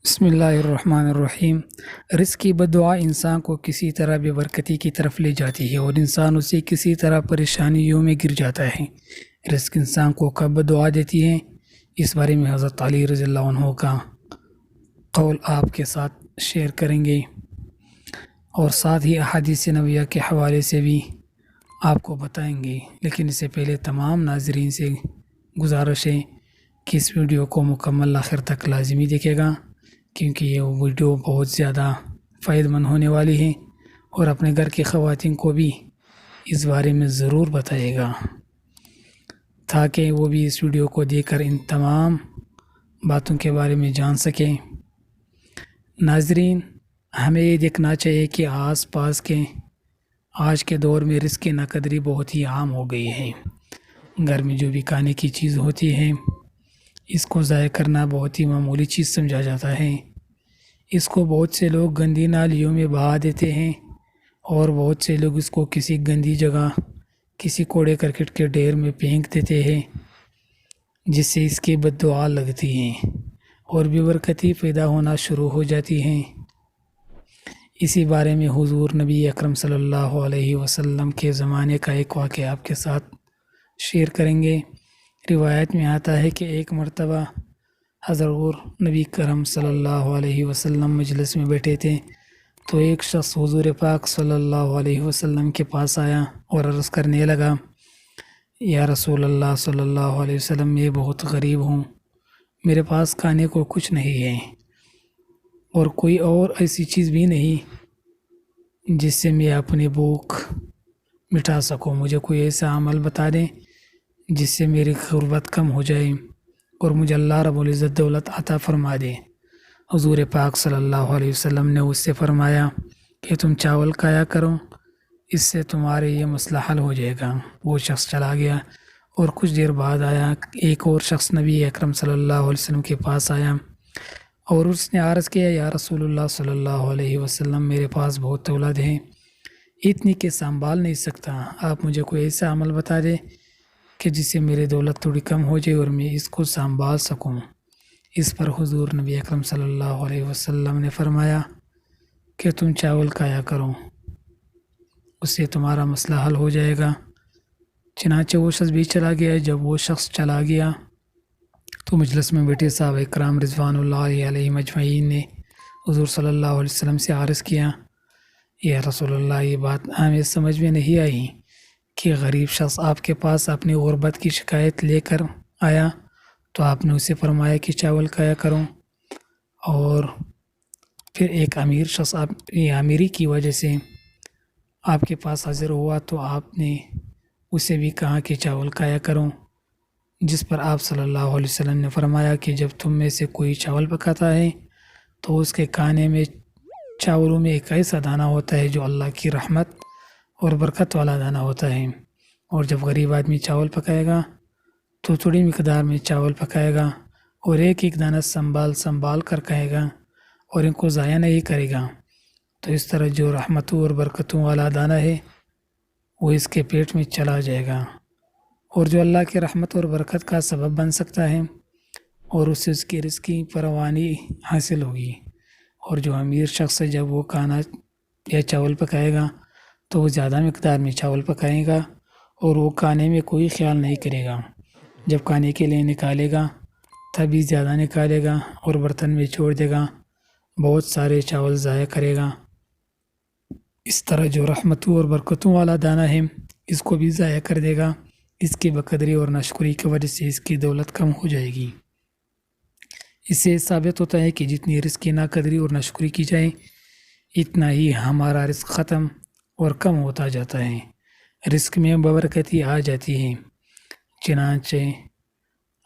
بسم اللہ الرحمن الرحیم۔ رزق کی بددعا انسان کو کسی طرح بے برکتی کی طرف لے جاتی ہے اور انسان اسے کسی طرح پریشانیوں میں گر جاتا ہے۔ رزق انسان کو کب بددعا دیتی ہے، اس بارے میں حضرت علی رضی اللہ عنہ کا قول آپ کے ساتھ شیئر کریں گے، اور ساتھ ہی احادیث نبویہ کے حوالے سے بھی آپ کو بتائیں گے۔ لیکن اس سے پہلے تمام ناظرین سے گزارش ہے کہ اس ویڈیو کو مکمل آخر تک لازمی دیکھے گا، کیونکہ یہ ویڈیو بہت زیادہ فائدہ مند ہونے والی ہے، اور اپنے گھر کی خواتین کو بھی اس بارے میں ضرور بتائے گا تاکہ وہ بھی اس ویڈیو کو دیکھ کر ان تمام باتوں کے بارے میں جان سکیں۔ ناظرین، ہمیں یہ دیکھنا چاہیے کہ آس پاس کے آج کے دور میں رزق کی ناقدری بہت ہی عام ہو گئی ہے۔ گھر میں جو بھی کھانے کی چیز ہوتی ہے، اس کو ضائع کرنا بہت ہی معمولی چیز سمجھا جاتا ہے۔ اس کو بہت سے لوگ گندی نالیوں میں بہا دیتے ہیں، اور بہت سے لوگ اس کو کسی گندی جگہ، کسی کوڑے کرکٹ کے ڈھیر میں پھینک دیتے ہیں، جس سے اس کی بددعا لگتی ہیں اور بے برکتی پیدا ہونا شروع ہو جاتی ہیں۔ اسی بارے میں حضور نبی اکرم صلی اللہ علیہ وسلم کے زمانے کا ایک واقعہ آپ کے ساتھ شیئر کریں گے۔ روایت میں آتا ہے کہ ایک مرتبہ حضرت نبی کرم صلی اللہ علیہ وسلم مجلس میں بیٹھے تھے، تو ایک شخص حضور پاک صلی اللہ علیہ وسلم کے پاس آیا اور عرض کرنے لگا، یا رسول اللہ صلی اللہ علیہ وسلم، میں بہت غریب ہوں، میرے پاس کھانے کو کچھ نہیں ہے، اور کوئی اور ایسی چیز بھی نہیں جس سے میں اپنی بھوک مٹا سکوں۔ مجھے کوئی ایسا عمل بتا دیں جس سے میری غربت کم ہو جائے اور مجھے اللہ رب العزت دولت عطا فرما دے۔ حضور پاک صلی اللہ علیہ وسلم نے اس سے فرمایا کہ تم چاول کھایا کرو، اس سے تمہارے یہ مسئلہ حل ہو جائے گا۔ وہ شخص چلا گیا، اور کچھ دیر بعد آیا ایک اور شخص نبی اکرم صلی اللہ علیہ وسلم کے پاس آیا، اور اس نے عرض کیا، یا رسول اللہ صلی اللہ علیہ وسلم، میرے پاس بہت دولت ہے، اتنی کہ سنبھال نہیں سکتا، آپ مجھے کوئی ایسا عمل بتا دے کہ جس سے میری دولت تھوڑی کم ہو جائے اور میں اس کو سنبھال سکوں۔ اس پر حضور نبی اکرم صلی اللہ علیہ وسلم نے فرمایا کہ تم چاول کھایا کرو، اس سے تمہارا مسئلہ حل ہو جائے گا۔ چنانچہ وہ شخص بھی چلا گیا۔ جب وہ شخص چلا گیا تو مجلس میں بیٹھے صحابہ کرام رضوان اللہ علیہ مجمعین نے حضور صلی اللہ علیہ وسلم سے عرض کیا، یا رسول اللہ، یہ بات ہمیں سمجھ میں نہیں آئی کہ غریب شخص آپ کے پاس اپنی غربت کی شکایت لے کر آیا تو آپ نے اسے فرمایا کہ چاول کھایا کرو، اور پھر ایک امیر شخص امیری کی وجہ سے آپ کے پاس حاضر ہوا تو آپ نے اسے بھی کہا کہ چاول کھایا کرو، جس پر آپ صلی اللہ علیہ وسلم نے فرمایا کہ جب تم میں سے کوئی چاول پکاتا ہے تو اس کے کھانے میں چاولوں میں ایک ایسا دانہ ہوتا ہے جو اللہ کی رحمت اور برکت والا دانہ ہوتا ہے، اور جب غریب آدمی چاول پکائے گا تو تھوڑی مقدار میں چاول پکائے گا، اور ایک ایک دانہ سنبھال کر کھائے گا، اور ان کو ضائع نہیں کرے گا۔ تو اس طرح جو رحمتوں اور برکتوں والا دانہ ہے وہ اس کے پیٹ میں چلا جائے گا، اور جو اللہ کی رحمت اور برکت کا سبب بن سکتا ہے، اور اس سے اس کی رزق کی فراوانی حاصل ہوگی۔ اور جو امیر شخص ہے، جب وہ کھانا یا چاول پکائے گا تو وہ زیادہ مقدار میں چاول پکائے گا، اور وہ کھانے میں کوئی خیال نہیں کرے گا۔ جب کھانے کے لیے نکالے گا تبھی زیادہ نکالے گا اور برتن میں چھوڑ دے گا، بہت سارے چاول ضائع کرے گا۔ اس طرح جو رحمتوں اور برکتوں والا دانہ ہے اس کو بھی ضائع کر دے گا۔ اس کی بقدری اور ناشکری کی وجہ سے اس کی دولت کم ہو جائے گی۔ اس سے ثابت ہوتا ہے کہ جتنی رزق کی ناقدری اور ناشکری کی جائے، اتنا ہی ہمارا رزق ختم اور کم ہوتا جاتا ہے، رزق میں ببرکتی آ جاتی ہے۔ چنانچہ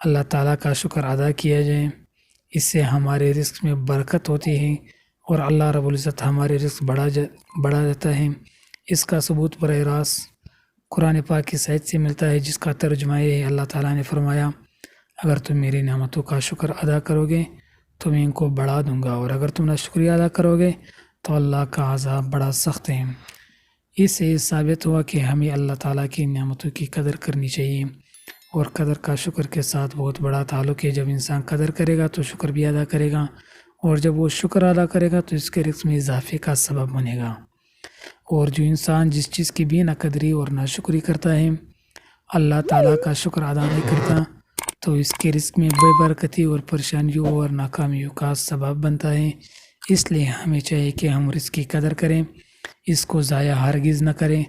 اللہ تعالیٰ کا شکر ادا کیا جائے، اس سے ہمارے رزق میں برکت ہوتی ہے، اور اللہ رب العزت ہمارے رزق بڑھا دیتا ہے۔ اس کا ثبوت براہ راست قرآن پاک کی آیت سے ملتا ہے، جس کا ترجمہ یہ ہے، اللہ تعالیٰ نے فرمایا، اگر تم میری نعمتوں کا شکر ادا کرو گے تو میں ان کو بڑھا دوں گا، اور اگر تم نہ شکریہ ادا کرو گے تو اللہ کا عذاب بڑا سخت ہے۔ اس سے ثابت ہوا کہ ہمیں اللہ تعالیٰ کی نعمتوں کی قدر کرنی چاہیے، اور قدر کا شکر کے ساتھ بہت بڑا تعلق ہے۔ جب انسان قدر کرے گا تو شکر بھی ادا کرے گا، اور جب وہ شکر ادا کرے گا تو اس کے رزق میں اضافے کا سبب بنے گا۔ اور جو انسان جس چیز کی بھی ناقدری اور ناشکری کرتا ہے، اللہ تعالیٰ کا شکر ادا نہیں کرتا، تو اس کے رزق میں بے برکتی اور پریشانیوں اور ناکامیوں کا سبب بنتا ہے۔ اس لیے ہمیں چاہیے کہ ہم رزق کی قدر کریں، اس کو ضائع ہرگز نہ کریں،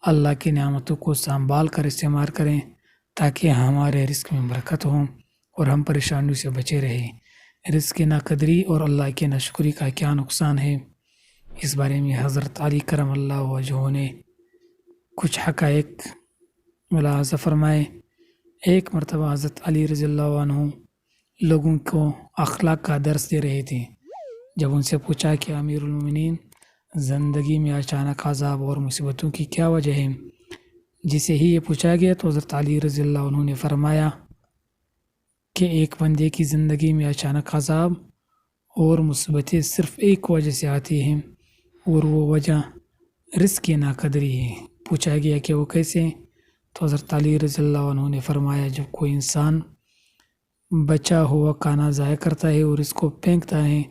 اللہ کی نعمتوں کو سنبھال کر استعمال کریں تاکہ ہمارے رزق میں برکت ہو اور ہم پریشانیوں سے بچے رہیں۔ رزق کی ناقدری اور اللہ کی ناشکری کا کیا نقصان ہے، اس بارے میں حضرت علی کرم اللہ وجہہ نے کچھ حقائق ملاحظہ فرمائے۔ ایک مرتبہ حضرت علی رضی اللہ عنہ لوگوں کو اخلاق کا درس دے رہے تھے۔ جب ان سے پوچھا کہ امیر المومنین، زندگی میں اچانک عذاب اور مصیبتوں کی کیا وجہ ہے، جسے ہی یہ پوچھا گیا تو حضرت علی رضی اللہ عنہ نے فرمایا کہ ایک بندے کی زندگی میں اچانک عذاب اور مصیبتیں صرف ایک وجہ سے آتی ہیں، اور وہ وجہ رزق کی ناقدری ہے۔ پوچھا گیا کہ وہ کیسے، تو حضرت علی رضی اللہ عنہ نے فرمایا، جب کوئی انسان بچا ہوا کھانا ضائع کرتا ہے اور اس کو پھینکتا ہے،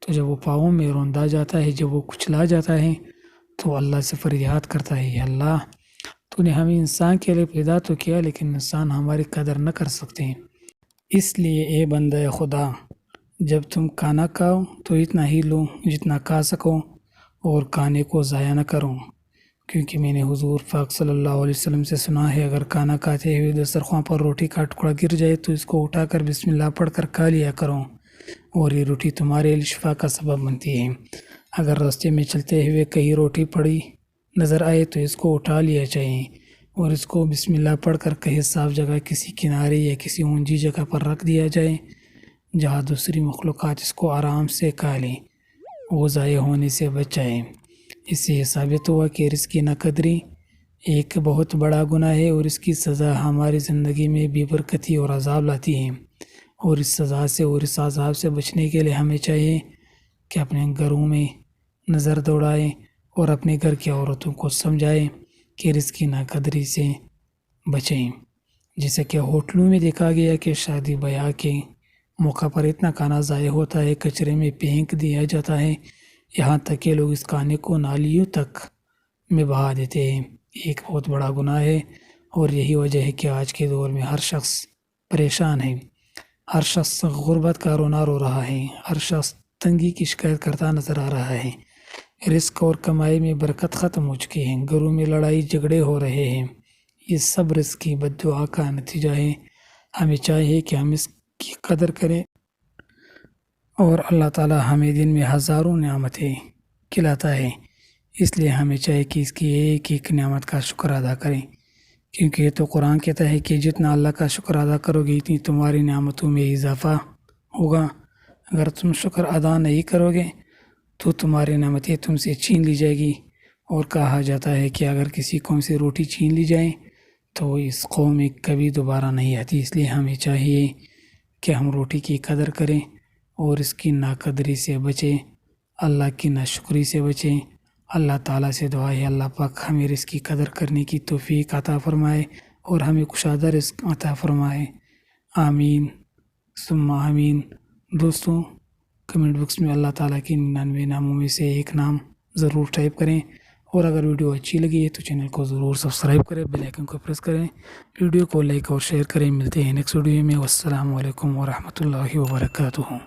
تو جب وہ پاؤں میں روندا جاتا ہے، جب وہ کچلا جاتا ہے، تو اللہ سے فریاد کرتا ہے، اللہ تو نے ہمیں انسان کے لیے پیدا تو کیا، لیکن انسان ہماری قدر نہ کر سکتے ہیں، اس لیے اے بندہ خدا، جب تم کھانا کھاؤ تو اتنا ہی لو جتنا کھا سکو، اور کھانے کو ضائع نہ کرو، کیونکہ میں نے حضور پاک صلی اللہ علیہ وسلم سے سنا ہے، اگر کھانا کھاتے ہوئے دسترخوان پر روٹی کا ٹکڑا گر جائے تو اس کو اٹھا کر بسم اللہ پڑھ کر کھا لیا کرو، اور یہ روٹی تمہارے لیے شفا کا سبب بنتی ہے۔ اگر راستے میں چلتے ہوئے کہیں روٹی پڑی نظر آئے تو اس کو اٹھا لیا چاہیے، اور اس کو بسم اللہ پڑھ کر کہیں صاف جگہ کسی کنارے یا کسی اونچی جگہ پر رکھ دیا جائے جہاں دوسری مخلوقات اس کو آرام سے کھا لیں، وہ ضائع ہونے سے بچ جائے۔ اس سے یہ ثابت ہوا کہ رزق کی ناقدری ایک بہت بڑا گناہ ہے، اور اس کی سزا ہماری زندگی میں بے برکتی اور عذاب لاتی ہے، اور اس سزا سے اور اس عذاب سے بچنے کے لیے ہمیں چاہیے کہ اپنے گھروں میں نظر دوڑائیں اور اپنے گھر کی عورتوں کو سمجھائیں کہ رزق کی ناقدری سے بچیں۔ جیسے کہ ہوٹلوں میں دیکھا گیا کہ شادی بیاہ کے موقع پر اتنا کھانا ضائع ہوتا ہے، کچرے میں پھینک دیا جاتا ہے، یہاں تک کہ لوگ اس کھانے کو نالیوں تک میں بہا دیتے ہیں۔ ایک بہت بڑا گناہ ہے، اور یہی وجہ ہے کہ آج کے دور میں ہر شخص پریشان ہے، ہر شخص غربت کا رونا رو رہا ہے، ہر شخص تنگی کی شکایت کرتا نظر آ رہا ہے، رزق اور کمائی میں برکت ختم ہو چکی ہے، گھروں میں لڑائی جھگڑے ہو رہے ہیں، یہ سب رزق کی بد دعا کا نتیجہ ہے۔ ہمیں چاہیے کہ ہم اس کی قدر کریں، اور اللہ تعالیٰ ہمیں دن میں ہزاروں نعمتیں کھلاتا ہے، اس لیے ہمیں چاہیے کہ اس کی ایک ایک نعمت کا شکر ادا کریں، کیونکہ یہ تو قرآن کہتا ہے کہ جتنا اللہ کا شکر ادا کرو گے اتنی تمہاری نعمتوں میں اضافہ ہوگا۔ اگر تم شکر ادا نہیں کرو گے تو تمہاری نعمتیں تم سے چھین لی جائے گی، اور کہا جاتا ہے کہ اگر کسی قوم سے روٹی چھین لی جائے تو اس قوم میں کبھی دوبارہ نہیں آتی۔ اس لیے ہمیں چاہیے کہ ہم روٹی کی قدر کریں اور اس کی ناقدری سے بچیں، اللہ کی ناشکری سے بچیں۔ اللہ تعالیٰ سے دعا ہے اللہ پاک ہمیں رزق کی قدر کرنے کی توفیق عطا فرمائے اور ہمیں کشادہ رزق عطا فرمائے، آمین ثم آمین۔ دوستوں، کمنٹ باکس میں اللہ تعالیٰ کے 99 ناموں میں سے ایک نام ضرور ٹائپ کریں، اور اگر ویڈیو اچھی لگی ہے تو چینل کو ضرور سبسکرائب کریں، بیل آئیکن کو پریس کریں، ویڈیو کو لائک اور شیئر کریں۔ ملتے ہیں نیکسٹ ویڈیو میں، والسلام علیکم ورحمۃ اللہ وبرکاتہ۔